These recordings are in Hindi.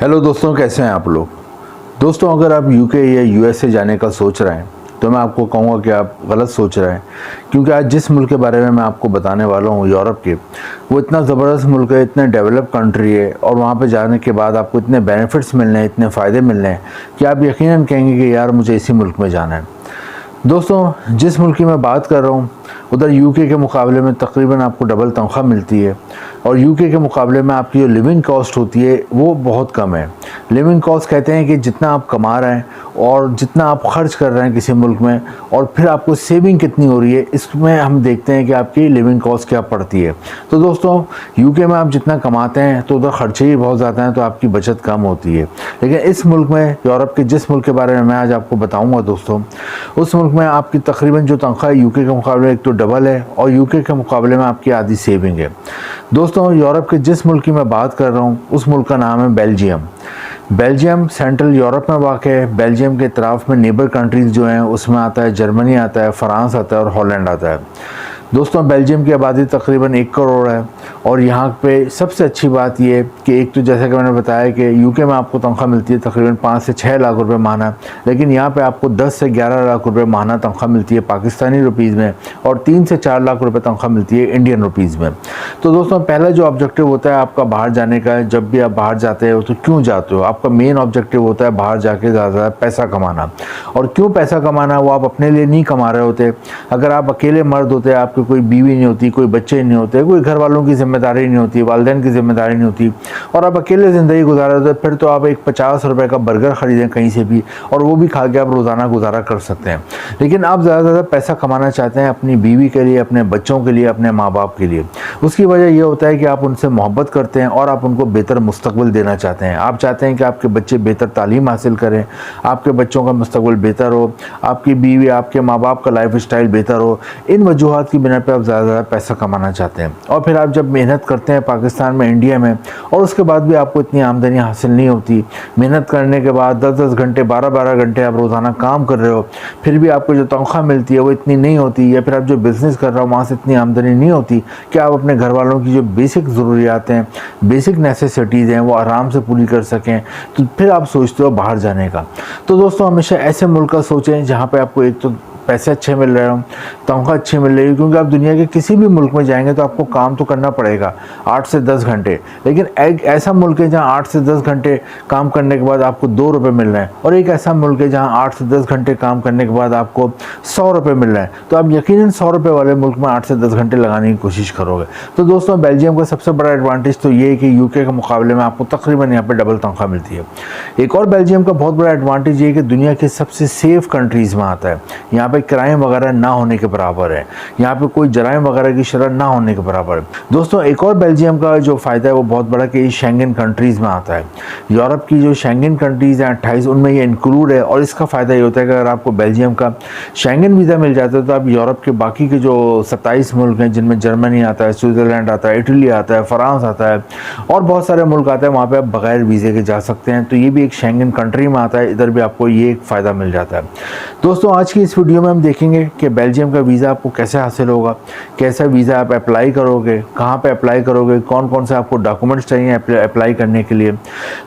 हेलो दोस्तों, कैसे हैं आप लोग। दोस्तों, अगर आप यूके या यूएसए जाने का सोच रहे हैं तो मैं आपको कहूँगा कि आप गलत सोच रहे हैं, क्योंकि आज जिस मुल्क के बारे में मैं आपको बताने वाला हूँ, यूरोप के, वो इतना ज़बरदस्त मुल्क है, इतने डेवलप कंट्री है, और वहाँ पे जाने के बाद आपको इतने बेनिफिट्स मिलने हैं, इतने फ़ायदे मिलने हैं कि आप यकीनन कहेंगे कि यार मुझे इसी मुल्क में जाना है। दोस्तों, जिस मुल्क की मैं बात कर रहा हूँ उधर यूके के मुकाबले में तकरीबन आपको डबल तनख्वाह मिलती है, और यूके के मुकाबले में आपकी जो लिविंग कॉस्ट होती है वो बहुत कम है। लिविंग कॉस्ट कहते हैं कि जितना आप कमा रहे हैं और जितना आप खर्च कर रहे हैं किसी मुल्क में, और फिर आपको सेविंग कितनी हो रही है, इसमें हम देखते हैं कि आपकी लिविंग कॉस्ट क्या पड़ती है। तो दोस्तों, यूके में आप जितना कमाते हैं तो उधर खर्चे ही बहुत ज़्यादा हैं, तो आपकी बचत कम होती है। लेकिन इस मुल्क में, यूरोप के जिस मुल्क के बारे में मैं आज आपको बताऊँगा दोस्तों, उस मुल्क में आपकी तकरीबन जो तनख्वाह यूके के मुकाबले एक तो डबल है, और यूके के मुकाबले में आपकी आधी सेविंग है। दोस्तों, यूरोप के जिस मुल्क की मैं बात कर रहा हूँ उस मुल्क का नाम है बेल्जियम। बेल्जियम सेंट्रल यूरोप में वाक़ है। बेल्जियम के तरफ में नेबर कंट्रीज़ जो हैं उसमें आता है जर्मनी आता है, फ्रांस आता है और हॉलैंड आता है। दोस्तों, बेल्जियम की आबादी तकरीबन 1 करोड़ है, और यहाँ पे सबसे अच्छी बात यह है कि एक तो जैसा कि मैंने बताया कि यूके में आपको तनख्वाह मिलती है तकरीबन 5 से 6 लाख रुपए माहाना, लेकिन यहाँ पे आपको 10 से 11 लाख रुपए माहाना तनख्वाह मिलती है पाकिस्तानी रुपीज़ में, और 3 से 4 लाख रुपए तनख्वाह मिलती है इंडियन रुपीज़ में। तो दोस्तों, पहला जो ऑब्जेक्टिव होता है आपका बाहर जाने का, जब भी आप बाहर जाते हो तो क्यों जाते हो, आपका मेन ऑब्जेक्टिव होता है बाहर जाके ज़्यादा पैसा कमाना। और क्यों पैसा कमाना, वो आप अपने लिए नहीं कमा रहे होते। अगर आप अकेले मर्द होते, आपके कोई बीवी नहीं होती, कोई बच्चे नहीं होते, कोई घर वालों की जिम्मेदारी नहीं होती, वालिदैन की जिम्मेदारी नहीं होती, और आप अकेले ज़िंदगी गुजार रहे होते, फिर तो आप एक 50 रुपए का बर्गर ख़रीदें कहीं से भी, और वो भी खा के आप रोज़ाना गुजारा कर सकते हैं। लेकिन आप ज़्यादा से ज़्यादा पैसा कमाना चाहते हैं अपनी बीवी के लिए, अपने बच्चों के लिए, अपने माँ बाप के लिए। उसकी वजह यह होता है कि आप उनसे मोहब्बत करते हैं और आप उनको बेहतर मुस्तकबिल देना चाहते हैं। आप चाहते हैं कि आपके बच्चे बेहतर तालीम हासिल करें, आपके बच्चों का मुस्तकबिल बेहतर हो, आपकी बीवी, आपके माँ बाप का लाइफ स्टाइल बेहतर हो। इन वजूहात की बिना पर आप ज़्यादा पैसा कमाना चाहते हैं। और फिर आप जब मेहनत करते हैं पाकिस्तान में, इंडिया में, और उसके बाद भी आपको इतनी आमदनी हासिल नहीं होती, मेहनत करने के बाद 10-10 घंटे, 12-12 घंटे आप रोज़ाना काम कर रहे हो, फिर भी आपको जो तनख्वाह मिलती है वो इतनी नहीं होती, या फिर आप जो बिज़नेस कर रहे हो वहाँ से इतनी आमदनी नहीं होती कि आप अपने घर वालों की जो बेसिक ज़रूरियात हैं, बेसिक नेसेसिटीज़ हैं, वो आराम से पूरी कर सकें, तो फिर आप सोचते हो बाहर जाने का। तो दोस्तों, हमेशा ऐसे मुल्क का सोचें जहाँ पे आपको एक तो पैसे अच्छे मिल रहे हो, तनख्वाह अच्छी मिल रही है, क्योंकि आप दुनिया के किसी भी मुल्क में जाएंगे तो आपको काम तो करना पड़ेगा 8 से 10 घंटे। लेकिन एक ऐसा मुल्क है जहाँ 8 से 10 घंटे काम करने के बाद आपको 2 रुपये मिल रहे हैं, और एक ऐसा मुल्क है जहाँ 8 से 10 घंटे काम करने के बाद आपको 100 रुपये मिल रहे हैं। तो आप यकीनन 100 रुपये वाले मुल्क में 8 से 10 घंटे लगाने की कोशिश करोगे। तो दोस्तों, बेल्जियम का सबसे बड़ा एडवांटेज तो ये है कि यूके के मुकाबले में आपको तकरीबन यहाँ पर डबल तनख्वाह मिलती है। एक और बेल्जियम का बहुत बड़ा एडवांटेज ये है कि दुनिया की सबसे सेफ कंट्रीज़ में आता है। यहाँ पे क्राइम वगैरह ना होने के बराबर है, यहाँ पे कोई जराइम वगैरह की शरह ना होने के बराबर है। दोस्तों, एक और बेल्जियम का जो फ़ायदा है वो बहुत बड़ा कि शेंगन कंट्रीज़ में आता है। यूरोप की जो शेंगन कंट्रीज़ हैं 28, उनमें ये इंक्लूड है, और इसका फ़ायदा ये होता है कि अगर आपको बेल्जियम का शेंगन वीज़ा मिल जाता है तो आप यूरोप के बाकी के जो 27 मुल्क हैं, जिनमें जर्मनी आता है, स्विट्ज़रलैंड आता है, इटली आता है, फ्रांस आता है, और बहुत सारे मुल्क आते हैं, वहाँ पर आप बगैर वीज़े के जा सकते हैं। तो ये भी एक शेंगन कंट्री में आता है, इधर भी आपको ये एक फ़ायदा मिल जाता है। दोस्तों, आज की इस वीडियो में हम देखेंगे कि बेल्जियम का वीज़ा आपको कैसे हासिल होगा, कैसा वीज़ा आप अप्लाई करोगे, कहाँ पे अप्लाई करोगे, कौन कौन से आपको डॉक्यूमेंट्स चाहिए अप्लाई करने के लिए,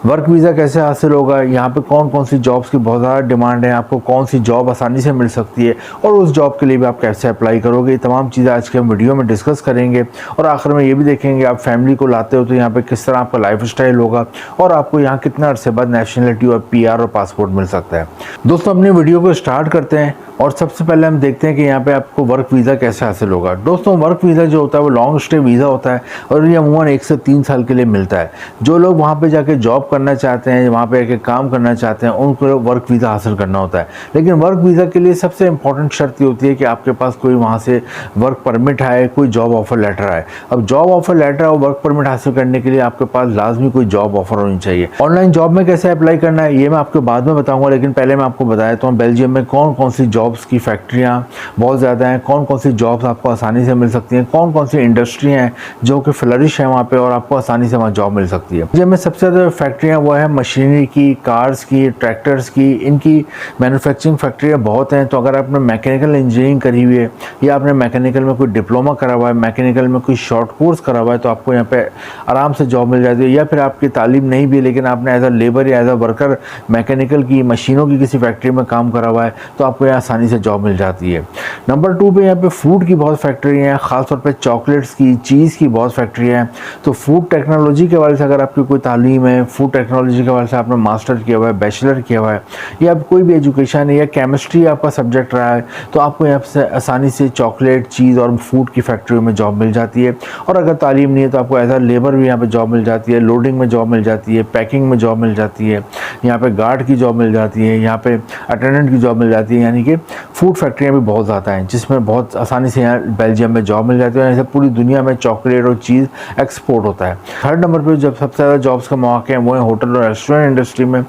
वर्क वीज़ा कैसे हासिल होगा, यहाँ पे कौन कौन सी जॉब्स की बहुत ज़्यादा डिमांड है, आपको कौन सी जॉब आसानी से मिल सकती है, और उस जॉब के लिए भी आप कैसे अप्लाई करोगे, ये तमाम चीज़ें आज के हम वीडियो में डिस्कस करेंगे। और आखिर में ये भी देखेंगे आप फैमिली को लाते हो तो यहाँ पर किस तरह आपका लाइफ स्टाइल होगा, और आपको यहाँ कितना अरसे बाद नेशनलिटी और PR और पासपोर्ट मिल सकता है। दोस्तों, अपनी वीडियो को स्टार्ट करते हैं, और सबसे पहले हम देखते हैं कि यहाँ पे आपको वर्क वीज़ा कैसे हासिल होगा। दोस्तों, वर्क वीज़ा जो होता है वो लॉन्ग स्टे वीज़ा होता है, और ये अमूमन 1 से 3 साल के लिए मिलता है। जो लोग वहाँ पे जाके जॉब करना चाहते हैं, वहाँ पे आके काम करना चाहते हैं, उनको वर्क वीज़ा हासिल करना होता है। लेकिन वर्क वीज़ा के लिए सबसे इंपॉर्टेंट शर्त ये होती है कि आपके पास कोई वहाँ से वर्क परमिट आए, कोई जॉब ऑफर लेटर आए। अब जॉब ऑफर लेटर और वर्क परमिट हासिल करने के लिए आपके पास लाजमी कोई जॉब ऑफर होनी चाहिए। ऑनलाइन जॉब में कैसे अप्लाई करना है ये मैं आपको बाद में बताऊँगा, लेकिन पहले मैं आपको बताया तो बेल्जियम में कौन कौन सी जॉब्स की की फैक्ट्रियाँ बहुत ज़्यादा हैं, कौन कौन सी जॉब्स आपको आसानी से मिल सकती हैं, कौन कौन सी इंडस्ट्री हैं जो कि फ्लरिश है वहाँ पे और आपको आसानी से वहाँ जॉब मिल सकती है। जिनमें सबसे ज़्यादा फैक्ट्रियाँ वो है मशीनरी की, कार्स की, ट्रैक्टर्स की, इनकी मैन्युफैक्चरिंग फैक्ट्रियाँ बहुत हैं। तो अगर आपने मैकेनिकल इंजीनियरिंग करी हुई है या आपने मैकेनिकल में कोई डिप्लोमा करा हुआ है, मैकेनिकल में कोई शॉर्ट कोर्स करा हुआ है, तो आपको यहाँ पे आराम से जॉब मिल जाती है। या फिर आपकी तालीम नहीं भी लेकिन आपने एज अ लेबर या एज अ वर्कर मैकेनिकल की, मशीनों की किसी फैक्ट्री में काम करा हुआ है, तो आपको यहाँ आसानी से जॉब मिल जाती है। नंबर 2 पे यहाँ पे फूड की बहुत फैक्ट्री हैं, ख़ासतौर पे चॉकलेट्स की, चीज़ की बहुत फैक्ट्री हैं। तो फूड टेक्नोलॉजी के हवाले से अगर आपकी कोई तालीम है, फूड टेक्नोलॉजी के हवाले से आपने मास्टर किया हुआ है, बैचलर किया हुआ है, या कोई भी एजुकेशन है या केमिस्ट्री आपका सब्जेक्ट रहा है, तो आपको यहाँ से आसानी से चॉकलेट, चीज़ और फूड की फैक्ट्री में जॉब मिल जाती है। और अगर तालीम नहीं है तो आपको एज अ लेबर भी यहाँ पर जॉब मिल जाती है, लोडिंग में जॉब मिल जाती है, पैकिंग में जॉब मिल जाती है, यहाँ पे गार्ड की जॉब मिल जाती है, यहाँ पे अटेंडेंट की जॉब मिल जाती है। यानी कि फूड फैक्ट्रियाँ भी बहुत ज़्यादा हैं जिसमें बहुत आसानी से यहाँ बेल्जियम में जॉब मिल जाती है। जैसे पूरी दुनिया में चॉकलेट और चीज़ एक्सपोर्ट होता है। थर्ड नंबर पे जब सबसे ज़्यादा जॉब्स के मौके हैं वो है होटल और रेस्टोरेंट इंडस्ट्री में।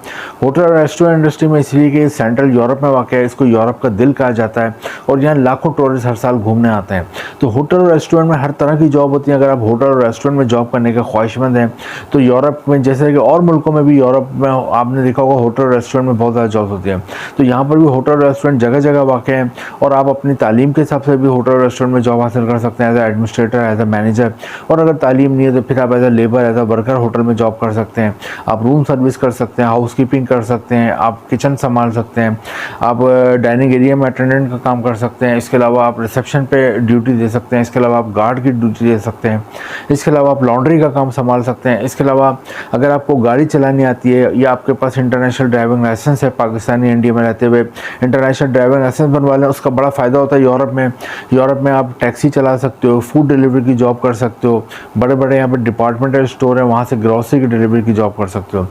होटल और रेस्टोरेंट इंडस्ट्री में इसलिए कि सेंट्रल यूरोप में वाक़ है, इसको यूरोप का दिल कहा जाता है और यहाँ लाखों टूरिस्ट हर साल घूमने आते हैं। तो होटल और रेस्टोरेंट में हर तरह की जॉब होती है। अगर आप होटल और रेस्टोरेंट में जॉब करने के ख्वाहिशमंद हैं तो यूरोप में, जैसे कि और मुल्कों में भी, यूरोप में आपने देखा होगा होटल और रेस्टोरेंट में बहुत ज़्यादा जॉब्स होती हैं। तो यहाँ पर भी होटल और रेस्टोरेंट जगह जगह वाक़ हैं और आप अपनी तालीम के हिसाब से भी होटल और रेस्टोरेंट में जॉब हासिल कर सकते हैं as a administrator, as a manager. और अगर तालीम नहीं है तो फिर आप as a labour, as a worker hotel में जॉब कर सकते हैं। आप रूम सर्विस कर सकते हैं, हाउस कीपिंग कर सकते हैं, आप किचन संभाल सकते हैं, आप डाइनिंग एरिया में अटेंडेंट का काम कर सकते हैं। इसके अलावा आप रिसेप्शन पे ड्यूटी दे सकते हैं। इसके अलावा आप गार्ड की ड्यूटी दे सकते हैं। इसके अलावा आप लॉन्ड्री का काम संभाल सकते हैं। इसके अलावा अगर आपको गाड़ी चलानी आती है या आपके पास इंटरनेशनल ड्राइविंग लाइसेंस है, पाकिस्तानी इंडिया में रहते हुए इंटरनेशनल ड्राइविंग लाइसेंस बनवा लें, उसका बड़ा फ़ायदा होता है यूरोप में। यूरोप में आप टैक्सी चला सकते हो, फूड डिलीवरी की जॉब कर सकते हो, बड़े बड़े यहाँ पर डिपार्टमेंटल स्टोर है, वहाँ से ग्रॉसरी की डिलीवरी की जॉब कर सकते हो।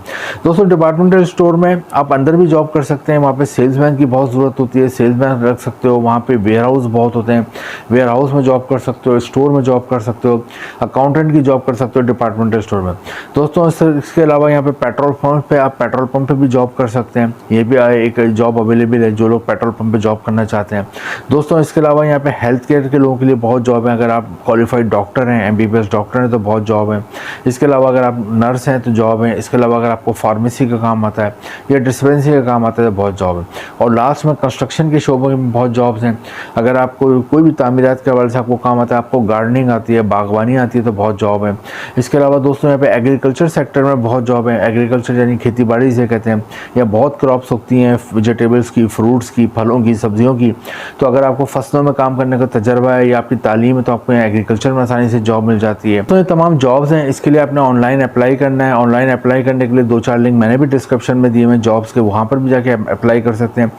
दोस्तों, डिपार्टमेंटल स्टोर में आप अंदर भी जॉब कर सकते हैं। वहाँ पे सेल्समैन की बहुत ज़रूरत होती है, सेल्समैन रख सकते हो। वहाँ पे वेयर हाउस बहुत होते हैं, वेयर हाउस में जॉब कर सकते हो, स्टोर में जॉब कर सकते हो, अकाउंटेंट की जॉब कर सकते हो डिपार्टमेंटल स्टोर में। दोस्तों, इसके अलावा यहाँ पे पेट्रोल पंप पे आप पेट्रोल पंप पे भी जॉब कर सकते हैं। ये भी एक जॉब अवेलेबल है जो लोग पेट्रोल पंप पे जॉब करना चाहते हैं। दोस्तों, इसके अलावा यहाँ पे हेल्थ केयर के लोगों के लिए बहुत जॉब है। अगर आप क्वालिफाइड डॉक्टर हैं, MBBS डॉक्टर हैं तो बहुत जॉब है। इसके अलावा अगर आप नर्स हैं तो जॉब है। इसके अलावा अगर आपको फार्मेसी का काम आता है या डिस्पेंसरी का काम आता है तो बहुत जॉब है। और लास्ट में कंस्ट्रक्शन के शोबे में बहुत जॉब्स हैं। अगर आपको कोई भी तामीरात के हवाले से आपको काम आता है, आपको गार्डनिंग आती है, बागवानी आती है तो बहुत जॉब है। इसके अलावा दोस्तों यहाँ पे एग्रीकल्चर सेक्टर में बहुत जॉब है। एग्रीकल्चर यानी खेती बाड़ी से कहते हैं, या बहुत क्रॉप्स उगती हैं, वेजिटेबल्स की, फ्रूट्स की, फलों की, सब्जियों की। तो अगर आपको फसलों में काम करने का तजर्बा है या आपकी तालीम है तो आपको यहाँ एग्रीकल्चर में आसानी से जॉब मिल जाती है। तो ये तमाम जॉब्स हैं, इसके लिए आपने ऑनलाइन अप्लाई करना है। ऑनलाइन अप्लाई करने के लिए 2-4 लिंक मैंने भी डिस्क्रिप्शन में दिए हुए जॉब्स के, वहाँ पर भी जाके अप्लाई कर सकते हैं।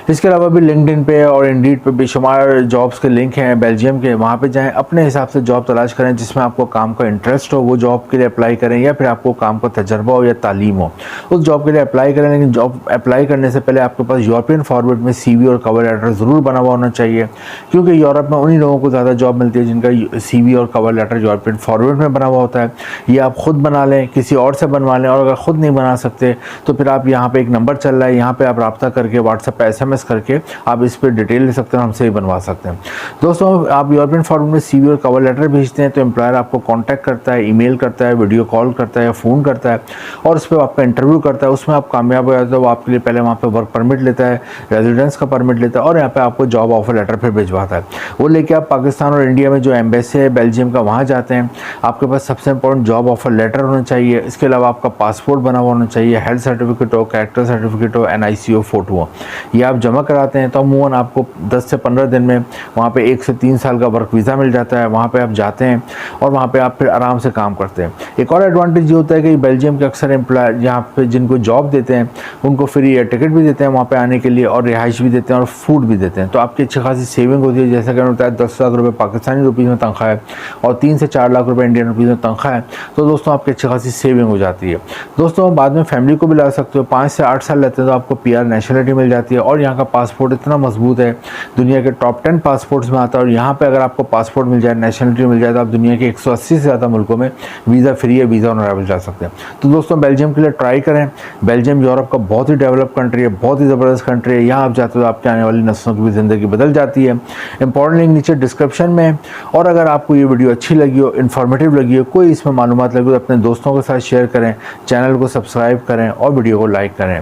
इसके अलावा भी लिंक्डइन पे और इंडीड पे बेशुमार जॉब्स के लिंक हैं बेल्जियम के, वहाँ पे जाएं, अपने हिसाब से जॉब तलाश करें जिसमें आपको काम का इंटरेस्ट हो, वो जॉब के लिए अप्लाई करें, या फिर आपको काम का तजर्बा हो या तालीम हो उस जॉब के लिए अप्लाई करें। लेकिन जॉब अप्लाई करने से पहले आपके पास यूरोपियन फॉर्मेट में CV और कवर लेटर ज़रूर बना हुआ होना चाहिए, क्योंकि यूरोप में उन्हीं लोगों को ज़्यादा जॉब मिलती है जिनका CV और कवर लेटर यूरोपियन फॉर्मेट में बना हुआ होता है। ये आप खुद बना लें, किसी और से बनवा लें, और अगर खुद नहीं बना सकते तो फिर आप यहाँ पे एक नंबर चल रहा है, यहाँ पे आप रब्ता करके व्हाट्सएप पे SMS करके आप इस पर डिटेल ले सकते हैं, हमसे ही बनवा सकते हैं। दोस्तों, आप यूरोपियन फॉर्मेट में CV और कवर लेटर भेजते हैं तो एम्प्लॉयर आपको कॉन्टैक्ट करता है, ईमेल करता है, वीडियो कॉल करता है या फ़ोन करता है और उस पर आपका इंटरव्यू करता है। उसमें आप कामयाब हो जाते हो, वो आपके लिए पहले वहाँ पे वर्क परमिट लेता है, रेजिडेंस का परमिट लेता है और यहाँ पे आपको जॉब ऑफर लेटर फिर भिजवाता है। वो लेके आप पाकिस्तान और इंडिया में जो एम्बेसी है बेल्जियम का, वहाँ जाते हैं। आपके पास सबसे इंपॉर्टेंट जॉब ऑफर लेटर होना चाहिए। इसके अलावा आपका पासपोर्ट बना हुआ होना चाहिए, हेल्थ सर्टिफिकेट हो, कैरेक्टर सर्टिफिकेट हो, NIC हो, फ़ोटो हो। ये आप जमा कराते हैं तो अमूमन आपको 10 से 15 दिन में वहाँ पे 1 से 3 साल का वर्क वीज़ा मिल जाता है। वहाँ पे आप जाते हैं और वहाँ पे आप फिर आराम से काम करते हैं। एक और एडवांटेज ये होता है कि बेल्जियम के अक्सर एम्प्लॉय यहाँ पे जिनको जॉब देते हैं उनको फ्री एयर टिकट भी देते हैं वहाँ पे आने के लिए, और रिहाइश भी देते हैं और फूड भी देते हैं। तो आपकी अच्छी खासी सेविंग होती है। जैसा कि होता है 10 लाख रुपये पाकिस्तानी रुपीज़ में तनख्वाह है और 3 से 4 लाख रुपये इंडियन रुपीज़ में तनख्वाह है, तो दोस्तों आपकी अच्छी खासी सेविंग हो जाती है। दोस्तों, बाद में फैमिली को भी ला सकते हो। 5 से 8 साल रहते हैं तो आपको PR नेशनलिटी मिल जाती है और यहाँ का पासपोर्ट इतना मजबूत है, दुनिया के टॉप 10 पासपोर्ट्स में आता है। और यहाँ पे अगर आपको पासपोर्ट मिल जाए, नेशनलिटी मिल जाए, तो आप दुनिया के 180 से ज़्यादा मुल्कों में वीज़ा फ्री है, वीज़ा ऑन अराइवल जा सकते हैं। तो दोस्तों, बेल्जियम के लिए ट्राई करें। बेल्जियम यूरोप का बहुत ही डेवलप कंट्री है, बहुत ही ज़बरदस्त कंट्री है। यहाँ आप जाते हो, आपके आने आने वाली नस्लों की भी ज़िंदगी बदल जाती है। इंपॉर्टेंट लिंक नीचे डिस्क्रिप्शन में है। और अगर आपको ये वीडियो अच्छी लगी हो, इन्फॉर्मेटिव लगी हो, कोई इसमें मालूमात लगी हो तो अपने दोस्तों के साथ शेयर करें, चैनल को सब्सक्राइब करें और वीडियो को लाइक करें।